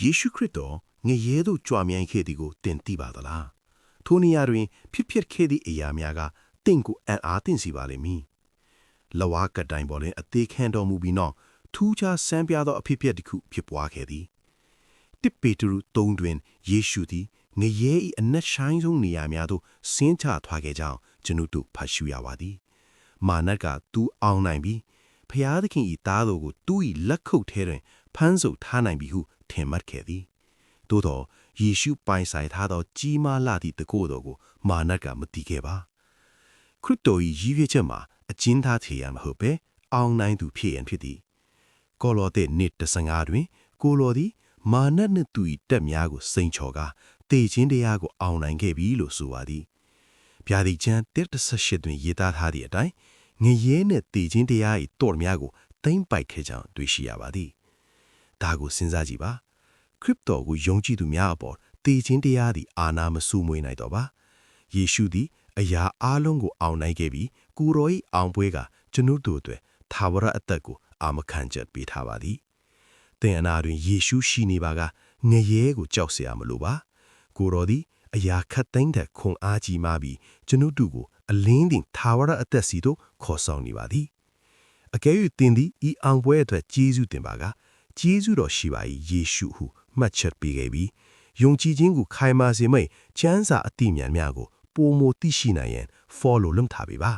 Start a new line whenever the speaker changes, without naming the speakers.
ယေရှုခရစ်တော်ငရဲသို့ကြွမြိုင်းခဲ့သည်ကိုသင်သိပါသလားထိုနေရာတွင်ဖြစ်ခဲ့သည့်အရာများကသင်ကိုအံ့အားသင့်စေပါလိမ့်မည်လဝါကတိုင်ပေါ်တွင်အသေးခံတော်မူပြီးနောက်ထူးခြားဆန်းပြသောအဖြစ်တစ်ခုဖြစ်ပွားခဲ့သည်တစ်ပေတရု3တွင်ယေရှုသည်ငရဲ၏အနက်ရှိုင်းဆုံးနေရာများသို့ဆင်းချသွားခဲ့ကြောင်းကျွန်ုပ်တို့ဖတ်ရှုရပါသည်မာနကသူအောင်နိုင်ပြီးဖျားသခင်၏သားတော်ကိုသူ၏လက်ခုပ်ထဲတွင်ဖမ်းဆုပ်ထားနိုင်ပြီဟုထင်မှတ်ခဲ့သည်သို့သောယေရှုပိုင်ဆိုင်ထားသောကြီးမားလာသည့်တကောတော်ကိုမာနကမသိခဲ့ပါခရစ်တော်၏ရည်ရွယ်ချက်မှာအကျဉ်းသားထေရမဟုတ်ပဲအောင်နိုင်သူဖြစ်ရန်ဖြစ်သည်ကောလောသဲ1:15တွင်ကိုလောသည်မာနနှင့်သူ၏တက်များကိုစိန်ချော်ကာတေခြင်းတရားကိုအောင်နိုင်ခဲ့ပြီလို့ဆိုပါသည်ဗျာဒိတ်ကျမ်း1:18တွင်ရေးသားထားသည့်အတိုင်းငရဲနှင့်တေခြင်းတရား၏တော်များကိုသိမ့်ပိုက်ခဲ့ကြောင်းတွေ့ရှိရပါသည်ဒါကိုစဉ်းစားကြည့်ပါခရစ်တော်ကိုယုံကြည်သူများအပေါ်တေခြင်းတရားသည်အာနာမဆူမွေးနိုင်တော့ပါယေရှုသည်အရာအလုံးကိုအောင်နိုင်ခဲ့ပြီးကိုရော၏အောင်ပွဲကကျွန်ုပ်တို့အတွက်သာဝရအသက်ကိုအာမခံချက်ပေးထားပါသည်သင်အနာတွင်ယေရှုရှိနေပါကငရဲကိုကြောက်เสียမလိုပါကိုရောသည်အရာခတ်သိမ်းတဲ့ခွန်အားကြီးမှပြီးကျွန်ုပ်တို့ကိုအလင်းတင်သာဝရအသက်စီသို့ခေါ်ဆောင်နေပါသည်အကယ်၍သင်သည်ဤအောင်ပွဲအတွက်ကျေးဇူးတင်ပါကကျေးဇူးတော်ရှိပါ၏ယေရှုဟုမှတ်ချက်ပေးခဲ့ပြီးယုံကြည်ခြင်းကိုခိုင်မာစေမိတ်ချမ်းသာအတိမြတ်များကိုပိုမိုသိရှိနိုင်ရန် follow လုပ်ထားပေးပါ